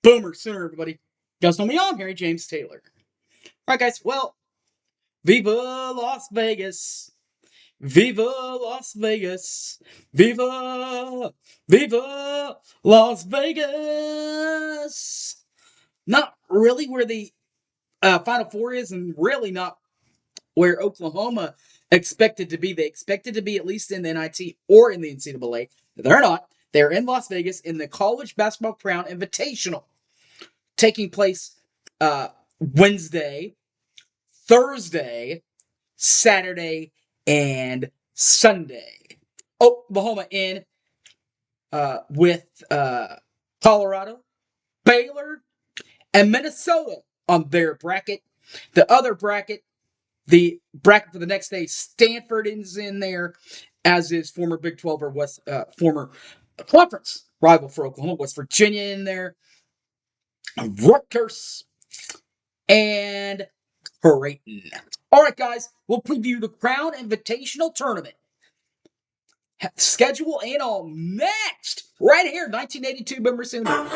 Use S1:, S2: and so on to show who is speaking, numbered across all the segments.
S1: Boomer Sooner, everybody. You guys know me, I'm Harry James Taylor. All right, guys. Well, Viva Las Vegas. Viva Las Vegas. Viva, Viva Las Vegas. Not really where the Final Four is, and really not where Oklahoma expected to be. They expected to be at least in the NIT or in the NCAA. They're not. They're in Las Vegas in the College Basketball Crown Invitational, taking place Wednesday, Thursday, Saturday, and Sunday. Oklahoma in with Colorado, Baylor, and Minnesota on their bracket. The other bracket, the bracket for the next day, Stanford is in there, as is former Big 12 or former conference rival for Oklahoma, West Virginia in there, Rutgers, and Creighton. All right, guys, we'll preview the Crown Invitational Tournament. Schedule and all next, right here, 1982 Boomer Sooner.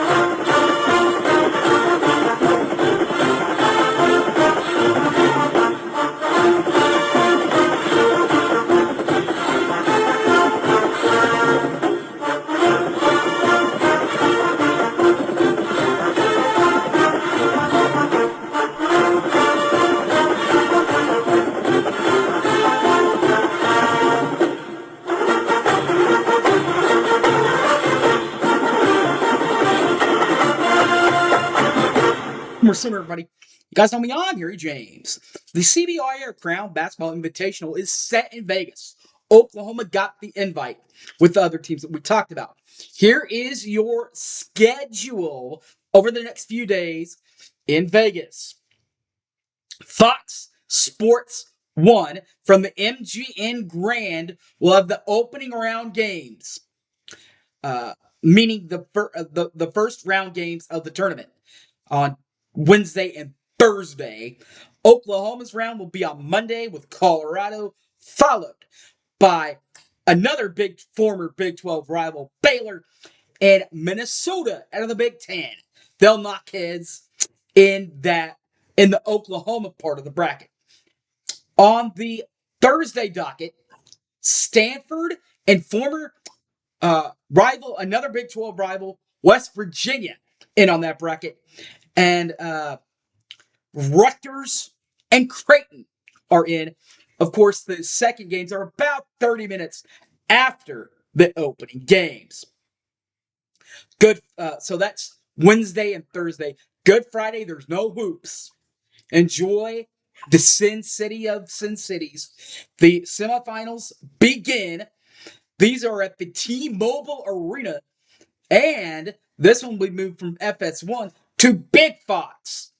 S1: Sooner, everybody. You guys know me, I'm Harry James. The CBI Crown Basketball Invitational is set in Vegas. Oklahoma got the invite with the other teams that we talked about. Here is your schedule over the next few days in Vegas. Fox Sports 1 from the MGM Grand will have the opening round games, meaning the first round games of the tournament on Wednesday and Thursday. Oklahoma's round will be on Monday with Colorado, followed by another former Big 12 rival, Baylor, and Minnesota out of the Big 10. They'll knock heads in the Oklahoma part of the bracket. On the Thursday docket, Stanford and former rival, another Big 12 rival, West Virginia, in on that bracket. And Rutgers and Creighton are in. Of course, the second games are about 30 minutes after the opening games. Good. So that's Wednesday and Thursday. Good Friday, there's no hoops. Enjoy the Sin City of Sin Cities. The semifinals begin. These are at the T-Mobile Arena. And this one we moved from FS1 to Big Fox.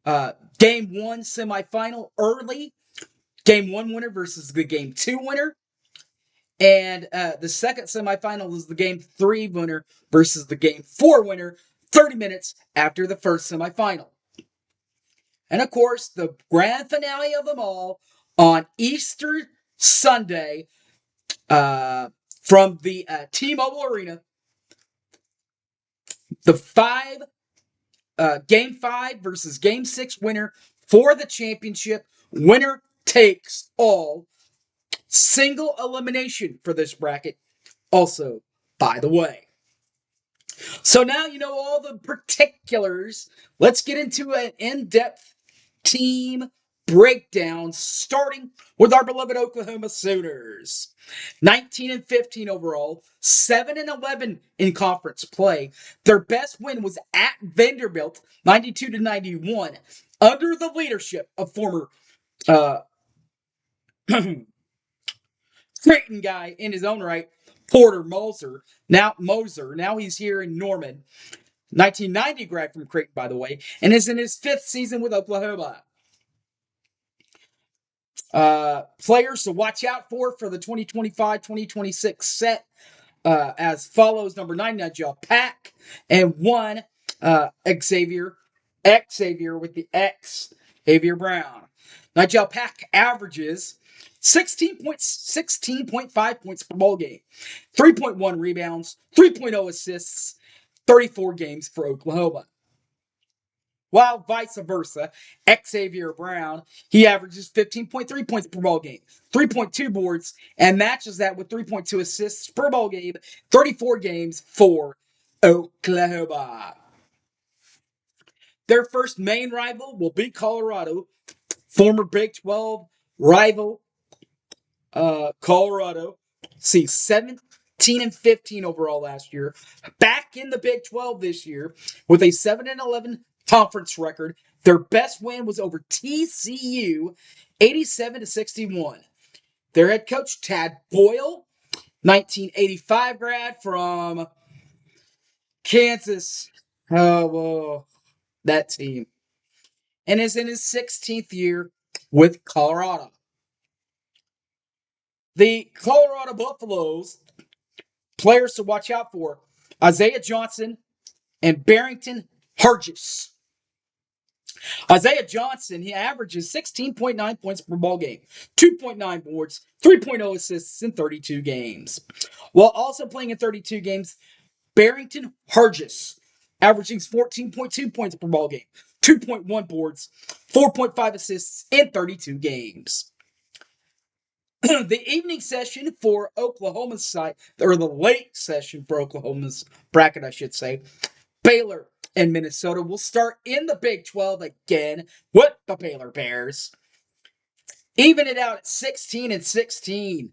S1: Game 1 semifinal early. Game 1 winner versus the Game 2 winner. And the second semifinal is the Game 3 winner versus the Game 4 winner 30 minutes after the first semifinal. And of course, the grand finale of them all on Easter Sunday from the T-Mobile Arena. The Game 5 versus Game 6 winner for the championship. Winner takes all. Single elimination for this bracket. Also, by the way. So now you know all the particulars. Let's get into an in-depth team breakdown, starting with our beloved Oklahoma Sooners. 19-15 overall, 7-11 in conference play. Their best win was at Vanderbilt, 92-91, under the leadership of former Creighton guy in his own right, Porter Moser. Now he's here in Norman. 1990 grad from Creighton, by the way, and is in his 5th season with Oklahoma. Players to watch out for the 2025-2026 set as follows. Number 9, Nigel Pack, and 1, Xavier with the X, Xavier Brown. Nigel Pack averages 16.5 points per ball game, 3.1 rebounds, 3.0 assists, 34 games for Oklahoma. While vice versa, Xavier Brown, he averages 15.3 points per ball game, 3.2 boards, and matches that with 3.2 assists per ball game, 34 games for Oklahoma. Their first main rival will be Colorado, former Big 12 rival Colorado. See, 17-15 overall last year. Back in the Big 12 this year with a 7-11 conference record. Their best win was over TCU, 87-61. Their head coach, Tad Boyle, 1985 grad from Kansas. Oh, that team. And is in his 16th year with Colorado. The Colorado Buffaloes, players to watch out for: Isaiah Johnson and Barrington Hargis. Isaiah Johnson, he averages 16.9 points per ball game, 2.9 boards, 3.0 assists in 32 games. While also playing in 32 games, Barrington Hargis, averaging 14.2 points per ball game, 2.1 boards, 4.5 assists in 32 games. The evening session for Oklahoma's side, or the late session for Oklahoma's bracket, I should say, Baylor and Minnesota will start in the Big 12 again with the Baylor Bears. Even it out at 16-16,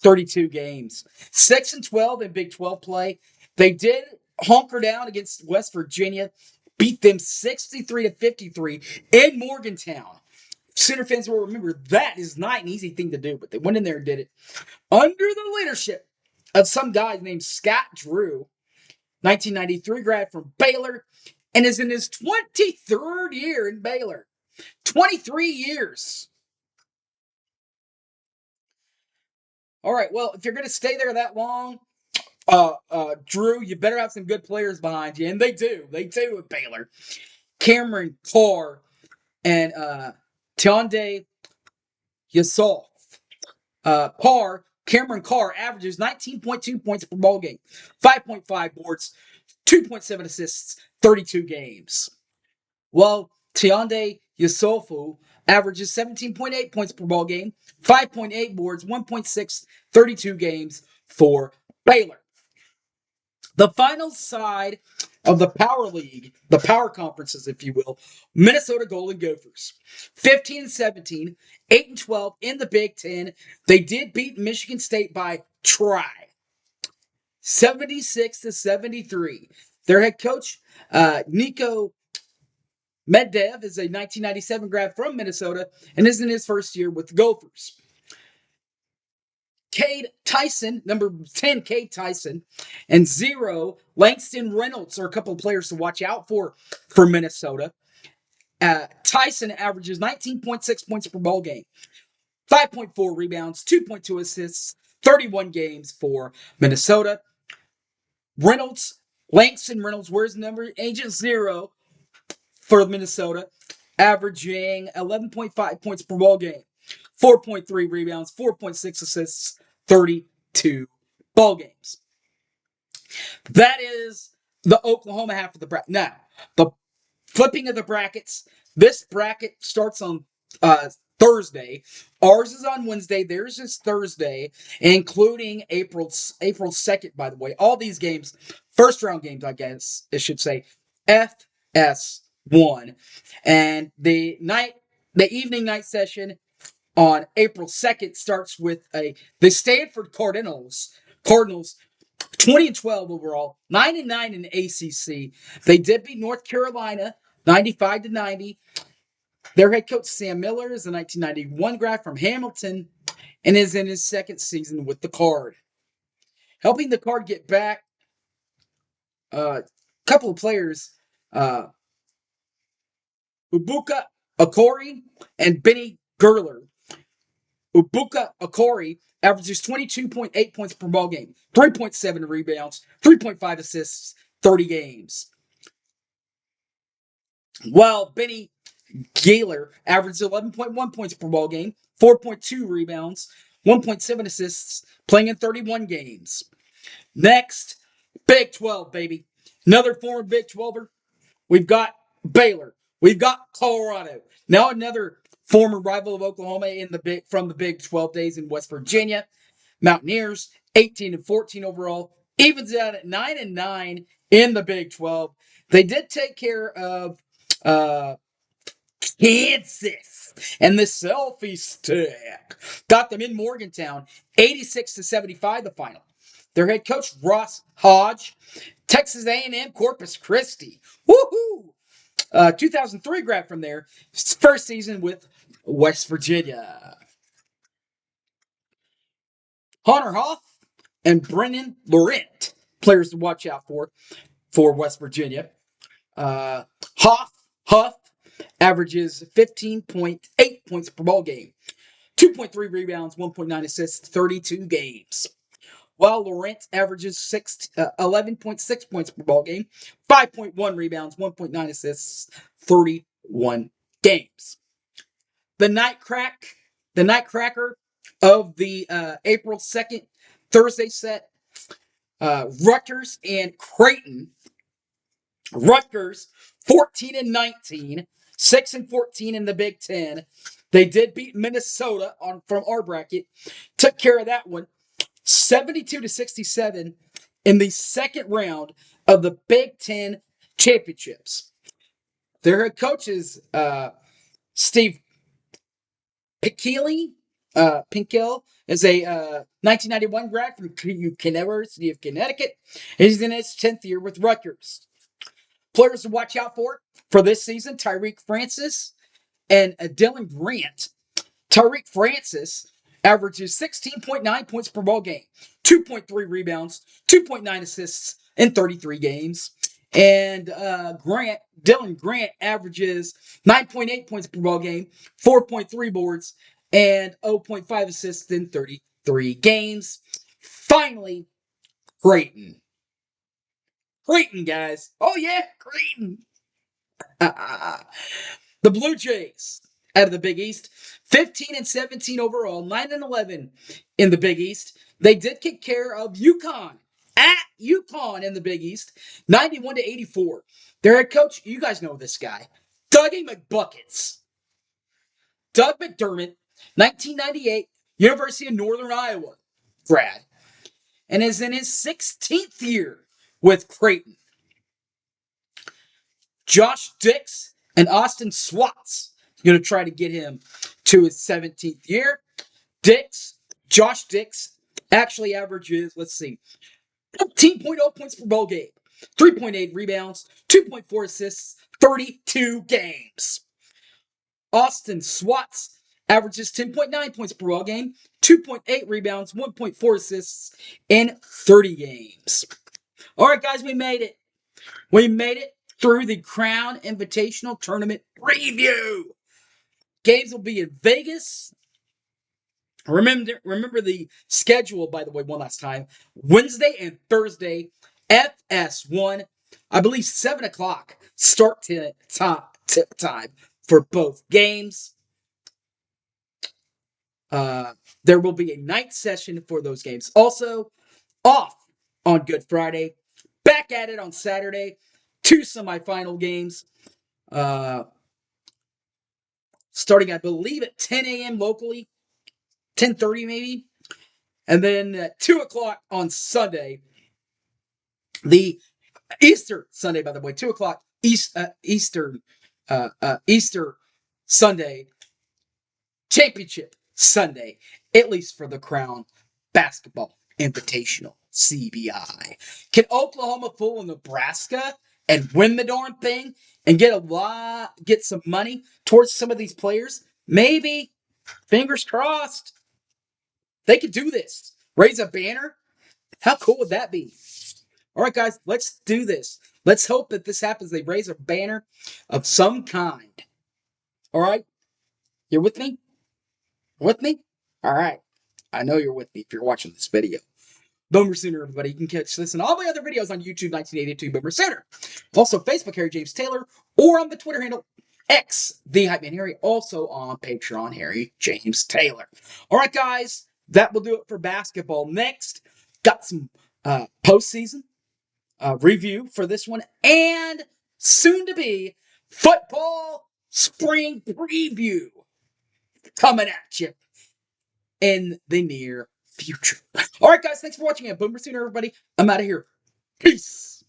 S1: 32 games. 6-12 in Big 12 play. They did hunker down against West Virginia, beat them 63-53 in Morgantown. Center fans will remember that is not an easy thing to do, but they went in there and did it under the leadership of some guy named Scott Drew, 1993 grad from Baylor, and is in his 23rd year in Baylor. 23 years. All right, well, if you're going to stay there that long, Drew, you better have some good players behind you, and they do. They do at Baylor. Cameron Carr and Tionde Yasol. Cameron Carr averages 19.2 points per ball game, 5.5 boards, 2.7 assists, 32 games. While Tionde Yusufu averages 17.8 points per ball game, 5.8 boards, 1.6, 32 games for Baylor. The final side of the Power League, the Power Conferences, if you will, Minnesota Golden Gophers. 15-17, 8-12 in the Big Ten. They did beat Michigan State by 76-73. Their head coach, Nico Medvedev, is a 1997 grad from Minnesota and is in his first year with the Gophers. Cade Tyson, number 10, Cade Tyson, and 0, Langston Reynolds are a couple of players to watch out for Minnesota. Tyson averages 19.6 points per ball game, 5.4 rebounds, 2.2 assists, 31 games for Minnesota. Langston Reynolds wears number agent 0 for Minnesota, averaging 11.5 points per ball game, 4.3 rebounds, 4.6 assists, 32 ball games. That is the Oklahoma half of the bracket. Now, the flipping of the brackets. This bracket starts on Thursday. Ours is on Wednesday. Theirs is Thursday, including April 2nd, by the way. All these games, first round games, I guess I should say, FS1. And the evening night session on April 2nd starts with the Stanford Cardinals, 20-12 overall, 9-9 in the ACC. They did beat North Carolina 95-90. Their head coach Sam Miller is a 1991 grad from Hamilton and is in his second season with the Card. Helping the Card get back, a couple of players, Ubuka Okori and Benny Gerler. Ubuka Okori averages 22.8 points per ball game, 3.7 rebounds, 3.5 assists, 30 games. While Benny Gaylor averages 11.1 points per ball game, 4.2 rebounds, 1.7 assists, playing in 31 games. Next, Big 12, baby. Another former Big 12er. We've got Baylor. We've got Colorado. Now another former rival of Oklahoma from the Big 12 days in West Virginia. Mountaineers, 18-14 overall, evens out at 9-9 in the Big 12. They did take care of uh, Kansas and the selfie stick. Got them in Morgantown, 86-75 the final. Their head coach, Ross Hodge, Texas A&M Corpus Christi. Woohoo! 2003 grad from there. First season with West Virginia. Hunter Hoff and Brennan Laurent, players to watch out for West Virginia. Huff averages 15.8 points per ball game, 2.3 rebounds, 1.9 assists, 32 games. While Laurent averages 11.6 points per ball game, 5.1 rebounds, 1.9 assists, 31 games. The Nightcracker of the April 2nd Thursday set, Rutgers and Creighton. Rutgers 14-19, 6-14 in the Big Ten. They did beat Minnesota from our bracket. Took care of that one, 72-67 in the second round of the Big Ten championships. Their head coach is Steve Pinkel is a 1991 grad from University of Connecticut. He's in his 10th year with Rutgers. Players to watch out for this season, Tyreke Francis and Dylan Grant. Tyreke Francis averages 16.9 points per ball game, 2.3 rebounds, 2.9 assists in 33 games. And Dylan Grant averages 9.8 points per ball game, 4.3 boards, and 0.5 assists in 33 games. Finally, Creighton. Creighton, guys. Oh, yeah, Creighton. The Blue Jays out of the Big East, 15-17 overall, 9-11 in the Big East. They did take care of UConn at UConn in the Big East, 91-84. Their head coach, you guys know this guy, Dougie McBuckets. Doug McDermott, 1998, University of Northern Iowa grad, and is in his 16th year with Creighton. Josh Dix and Austin Swats going to try to get him to his 17th year. Josh Dix actually averages, 15.0 points per ball game, 3.8 rebounds, 2.4 assists, 32 games. Austin Swats averages 10.9 points per ball game, 2.8 rebounds, 1.4 assists in 30 games. All right, guys, we made it. We made it through the Crown Invitational Tournament preview. Games will be in Vegas. Remember the schedule, by the way, one last time. Wednesday and Thursday, FS1. I believe 7 o'clock start time for both games. There will be a night session for those games. Also, off on Good Friday. Back at it on Saturday. 2 semifinal games. Starting, I believe, at 10 a.m. locally. 10:30 maybe. And then at 2 o'clock on Sunday. The Easter Sunday, by the way. 2 o'clock Easter Sunday. Championship Sunday. At least for the Crown Basketball Invitational CBI. Can Oklahoma fool Nebraska and win the darn thing and get some money towards some of these players? Maybe. Fingers crossed. They could do this. Raise a banner. How cool would that be? All right, guys, let's do this. Let's hope that this happens. They raise a banner of some kind. All right? You're with me? With me? All right. I know you're with me if you're watching this video. Boomer Sooner, everybody. You can catch this and all my other videos on YouTube, 1982 Boomer Sooner. Also, Facebook, Harry James Taylor, or on the Twitter handle, X, The Hype Man Harry. Also on Patreon, Harry James Taylor. All right, guys. That will do it for basketball. Next, got some postseason. review for this one and soon to be football spring preview coming at you in the near future. All right, guys, thanks for watching. Boomer Sooner, everybody. I'm out of here. Peace.